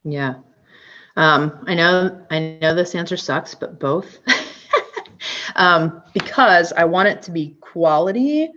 Yeah. I know this answer sucks, but both. Because I want it to be quality,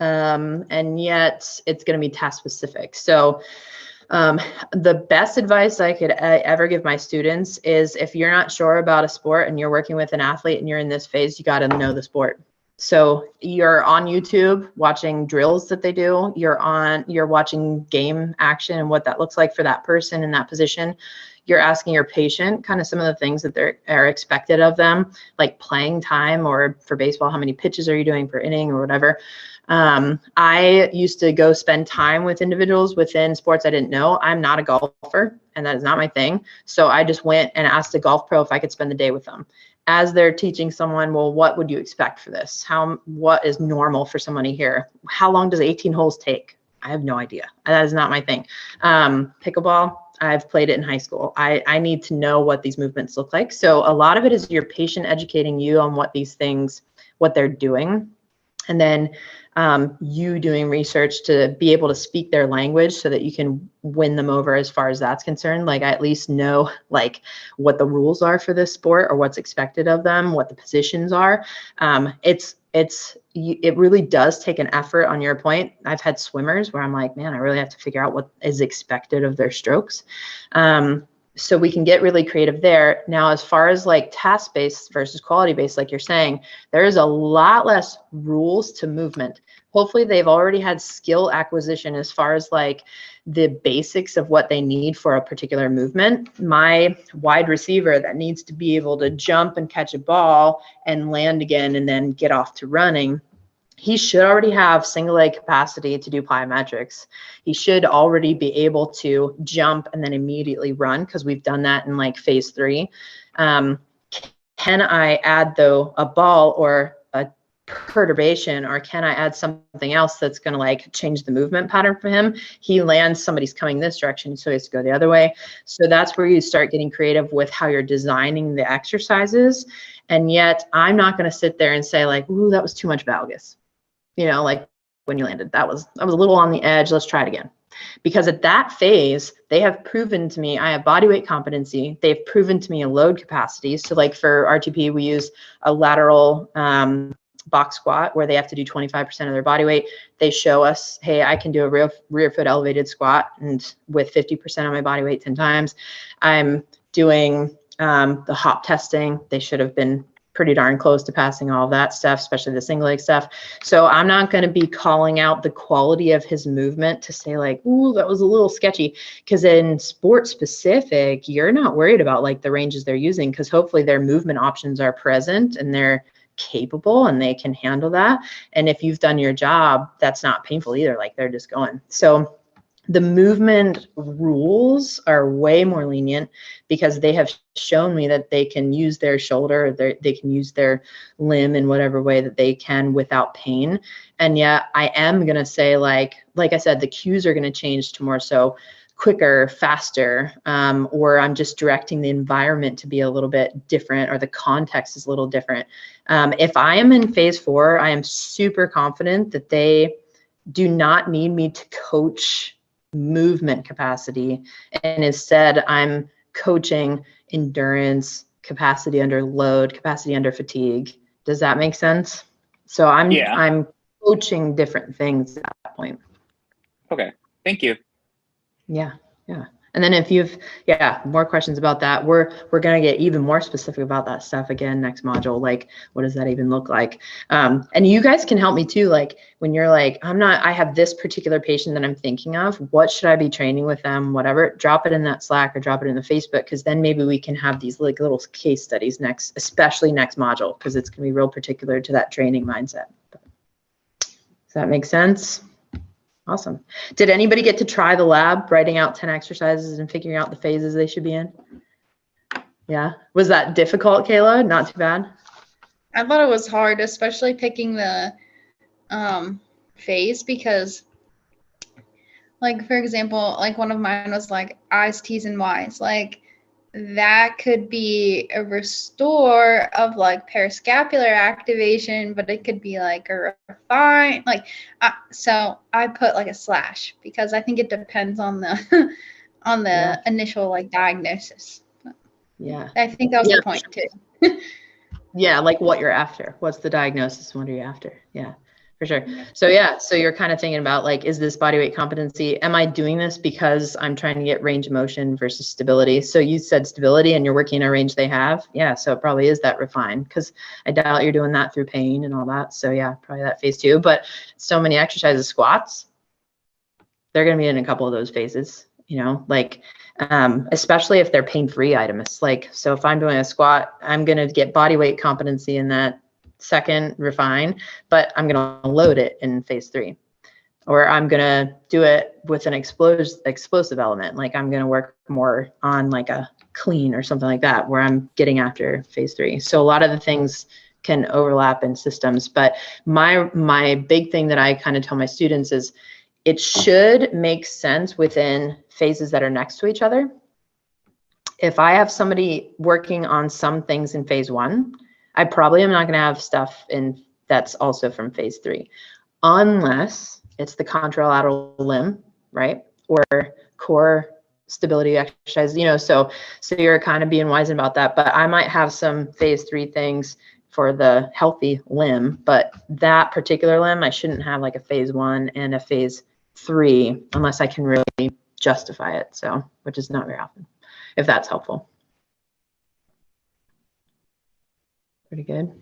and yet it's going to be task specific. So the best advice I could ever give my students is, if you're not sure about a sport and you're working with an athlete and you're in this phase, you got to know the sport. So you're on YouTube watching drills that they do. You're watching game action and what that looks like for that person in that position. You're asking your patient kind of some of the things that are expected of them, like playing time, or for baseball, how many pitches are you doing per inning or whatever. I used to go spend time with individuals within sports I didn't know. I'm not a golfer, and that is not my thing. So I just went and asked a golf pro if I could spend the day with them. As they're teaching someone, well, what would you expect for this? What is normal for somebody here? How long does 18 holes take? I have no idea. That is not my thing. Pickleball, I've played it in high school. I need to know what these movements look like. So a lot of it is your patient educating you on what they're doing. And then you doing research to be able to speak their language so that you can win them over as far as that's concerned. Like, I at least know like what the rules are for this sport, or what's expected of them, what the positions are. It really does take an effort on your point. I've had swimmers where I'm like, man, I really have to figure out what is expected of their strokes. So we can get really creative there. Now, as far as like task-based versus quality-based, like you're saying, there is a lot less rules to movement. Hopefully they've already had skill acquisition as far as like the basics of what they need for a particular movement. My wide receiver that needs to be able to jump and catch a ball and land again and then get off to running, he should already have single leg capacity to do plyometrics. He should already be able to jump and then immediately run, because we've done that in like phase 3. Can I add though a ball or a perturbation, or can I add something else that's going to like change the movement pattern for him? He lands, somebody's coming this direction, so he has to go the other way. So that's where you start getting creative with how you're designing the exercises. And yet I'm not going to sit there and say like, ooh, that was too much valgus. Like when you landed, that was a little on the edge. Let's try it again. Because at that phase, they have proven to me I have body weight competency. They've proven to me a load capacity. So like for RTP, we use a lateral box squat where they have to do 25% of their body weight. They show us, hey, I can do a rear foot elevated squat and with 50% of my body weight 10 times. I'm doing the hop testing. They should have been pretty darn close to passing all of that stuff, especially the single leg stuff. So I'm not going to be calling out the quality of his movement to say like, ooh, that was a little sketchy. Because in sport specific, you're not worried about like the ranges they're using, because hopefully their movement options are present and they're capable and they can handle that. And if you've done your job, that's not painful either. Like they're just going. So the movement rules are way more lenient because they have shown me that they can use their shoulder, they can use their limb in whatever way that they can without pain. And yet I am going to say like I said, the cues are going to change to more so quicker, faster, or I'm just directing the environment to be a little bit different, or the context is a little different. If I am in phase 4, I am super confident that they do not need me to coach movement capacity, and instead I'm coaching endurance, capacity under load, capacity under fatigue. Does that make sense? So I'm coaching different things at that point. Okay, thank you. Yeah. And then if you've more questions about that, we're going to get even more specific about that stuff again next module. Like, what does that even look like? And you guys can help me too. Like when you're like, I have this particular patient that I'm thinking of, what should I be training with them? Whatever, drop it in that Slack or drop it in the Facebook, because then maybe we can have these like little case studies especially next module, because it's going to be real particular to that training mindset. Does that make sense? Awesome. Did anybody get to try the lab, writing out 10 exercises and figuring out the phases they should be in? Yeah. Was that difficult, Kayla? Not too bad? I thought it was hard, especially picking the phase, because like, for example, like one of mine was like I's, T's, and Y's. Like that could be a restore of like parascapular activation, but it could be like a refine, like so I put like a slash, because I think it depends on the on the Yeah. initial like diagnosis. Yeah. I think that was Yeah, the point too. Yeah, like what you're after. What's the diagnosis? What are you after? Yeah, for sure. So yeah, so you're kind of thinking about like, is this body weight competency? Am I doing this because I'm trying to get range of motion versus stability? So you said stability and you're working in a range they have. Yeah, so it probably is that refined, because I doubt you're doing that through pain and all that. So yeah, probably that phase 2. But so many exercises, squats, they're going to be in a couple of those phases, like especially if they're pain-free items. Like, so if I'm doing a squat, I'm going to get body weight competency in that second refine, but I'm going to load it in phase 3, or I'm going to do it with an explosive element. Like I'm going to work more on like a clean or something like that, where I'm getting after phase 3. So a lot of the things can overlap in systems, but my big thing that I kind of tell my students is it should make sense within phases that are next to each other. If I have somebody working on some things in phase 1, I probably am not going to have stuff in that's also from phase 3, unless it's the contralateral limb, right? Or core stability exercise, so you're kind of being wise about that. But I might have some phase 3 things for the healthy limb, but that particular limb, I shouldn't have like a phase 1 and a phase 3 unless I can really justify it. So, which is not very often, if that's helpful. Pretty good.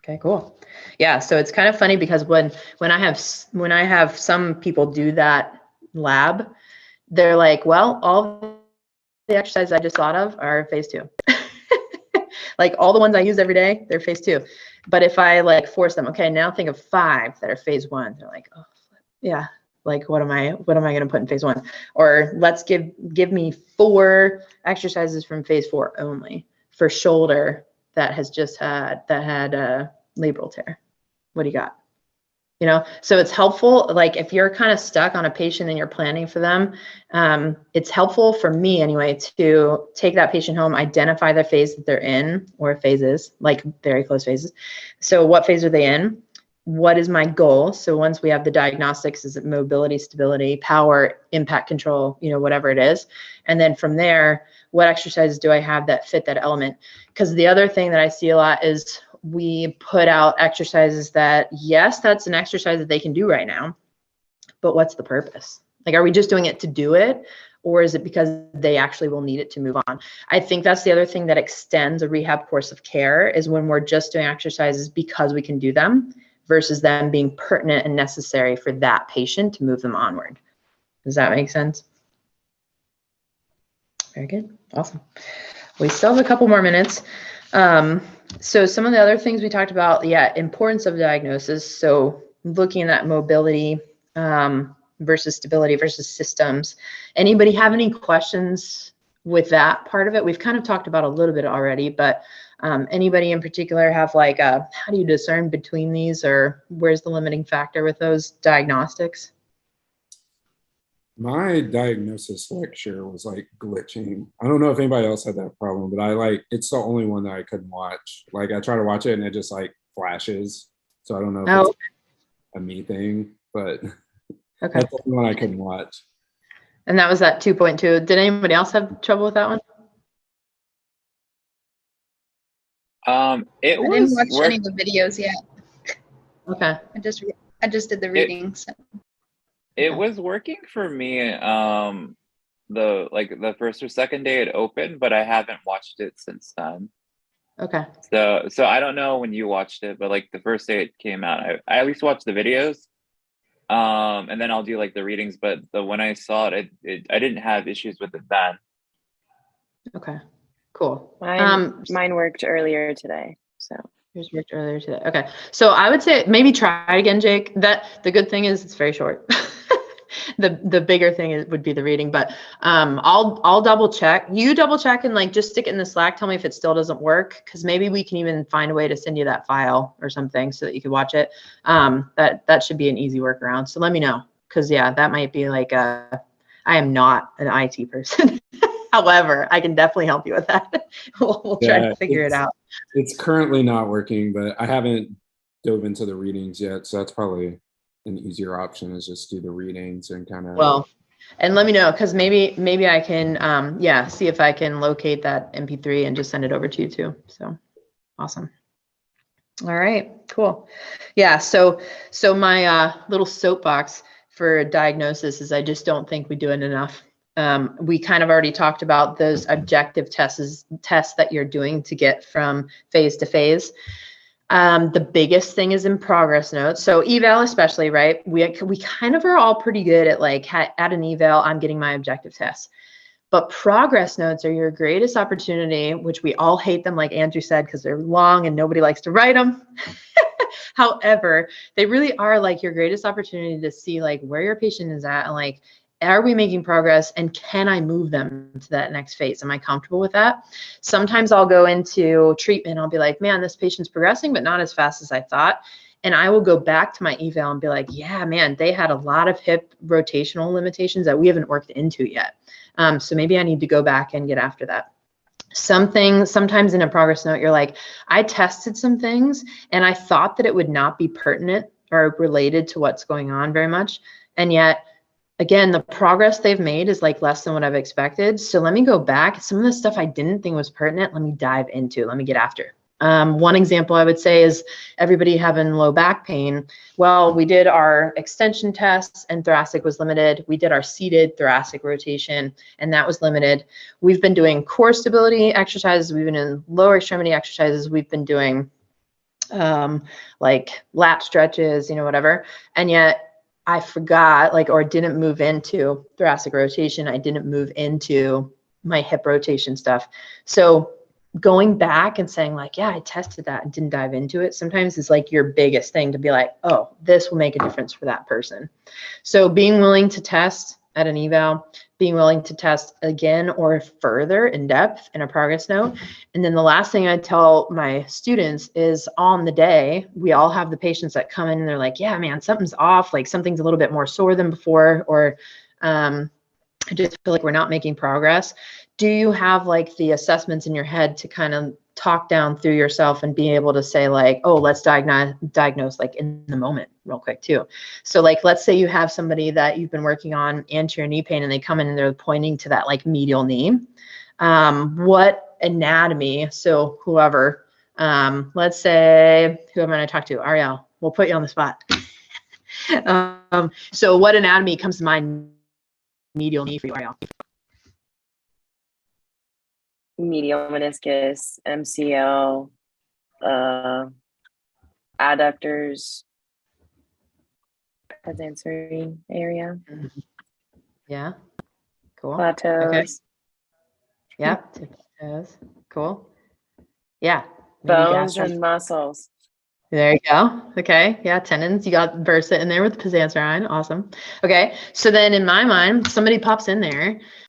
Okay, cool. Yeah, so it's kind of funny because when I have some people do that lab, they're like, well, all the exercises I just thought of are phase 2. Like all the ones I use every day, they're phase 2. But if I like force them, okay, now think of 5 that are phase 1, they're like, oh, yeah. Like, what am I going to put in phase 1? Or let's give me 4 exercises from phase 4 only for shoulder that had a labral tear. What do you got? So it's helpful. Like if you're kind of stuck on a patient and you're planning for them, it's helpful for me anyway to take that patient home, identify the phase that they're in, or phases, like very close phases. So what phase are they in? What is my goal? So once we have the diagnostics, is it mobility, stability, power, impact control, whatever it is. And then from there, what exercises do I have that fit that element? Because the other thing that I see a lot is we put out exercises that, yes, that's an exercise that they can do right now, but what's the purpose? Like, are we just doing it to do it? Or is it because they actually will need it to move on? I think that's the other thing that extends a rehab course of care, is when we're just doing exercises because we can do them versus them being pertinent and necessary for that patient to move them onward. Does that make sense? Very good. Awesome. We still have a couple more minutes. So some of the other things we talked about, importance of diagnosis. So looking at mobility versus stability versus systems. Anybody have any questions with that part of it? We've kind of talked about a little bit already, but anybody in particular have like how do you discern between these, or where's the limiting factor with those diagnostics? My diagnosis lecture was like glitching. I don't know if anybody else had that problem, but it's the only one that I couldn't watch. Like I try to watch it and it just like flashes. So I don't know if it's a me thing, but that's the only one I couldn't watch. And that was that 2.2. Did anybody else have trouble with that one? I didn't watch any of the videos yet. Okay. I just did the reading. So. It was working for me. The first or second day it opened, but I haven't watched it since then. Okay. So I don't know when you watched it, but like the first day it came out, I at least watched the videos. And then I'll do like the readings, but when I saw it, I didn't have issues with it then. Okay. Cool. Mine worked earlier today. So yours worked earlier today. Okay. So I would say maybe try it again, Jake. The good thing is it's very short. The bigger thing would be the reading, but I'll double check. You double check and like just stick it in the Slack. Tell me if it still doesn't work, because maybe we can even find a way to send you that file or something so that you can watch it. That should be an easy workaround. So let me know, because that might be like I am not an IT person. However, I can definitely help you with that. We'll try to figure it out. It's currently not working, but I haven't dove into the readings yet, so that's probably an easier option, is just do the readings and kind of. Well, And let me know, because maybe I can see if I can locate that MP3 and just send it over to you too. So awesome. All right, cool. Yeah, so my little soapbox for diagnosis is I just don't think we do it enough. We kind of already talked about those objective tests that you're doing to get from phase to phase. The biggest thing is in progress notes. So eval especially, right? We kind of are all pretty good at like at an eval, I'm getting my objective tests. But progress notes are your greatest opportunity, which we all hate them, like Andrew said, because they're long and nobody likes to write them. However, they really are like your greatest opportunity to see like where your patient is at and like, are we making progress and can I move them to that next phase? Am I comfortable with that? Sometimes I'll go into treatment. I'll be like, man, this patient's progressing, but not as fast as I thought. And I will go back to my eval and be like, yeah, man, they had a lot of hip rotational limitations that we haven't worked into yet. So maybe I need to go back and get after that. Sometimes in a progress note, you're like, I tested some things and I thought that it would not be pertinent or related to what's going on very much. And yet, again, the progress they've made is like less than what I've expected. So let me go back. Some of the stuff I didn't think was pertinent, let me dive into, let me get after. One example I would say is everybody having low back pain. Well, we did our extension tests and thoracic was limited. We did our seated thoracic rotation and that was limited. We've been doing core stability exercises. We've been in lower extremity exercises. We've been doing like lat stretches, whatever. And yet I forgot or didn't move into thoracic rotation. I didn't move into my hip rotation stuff. So going back and saying like, yeah, I tested that and didn't dive into it. Sometimes it's like your biggest thing to be like, oh, this will make a difference for that person. So being willing to test at an eval, being willing to test again or further in depth in a progress note. And then the last thing I tell my students is on the day, we all have the patients that come in and they're like, yeah, man, something's off. Like something's a little bit more sore than before, or I just feel like we're not making progress. Do you have like the assessments in your head to kind of talk down through yourself and be able to say like, oh, let's diagnose like in the moment real quick too. So like, let's say you have somebody that you've been working on anterior knee pain and they come in and they're pointing to that like medial knee. What anatomy? So whoever, let's say, who am I going to talk to? Ariel, we'll put you on the spot. So what anatomy comes to mind? Medial knee for you, Ariel? Medial meniscus, MCL, adductors, sensory area. Yeah, cool. Plateaus. Okay. Yeah, toes. Cool. Yeah. Bones and muscles. There you go. Okay. Yeah, tendons. You got bursa in there with the pizanserine. Awesome. Okay. So then in my mind, somebody pops in there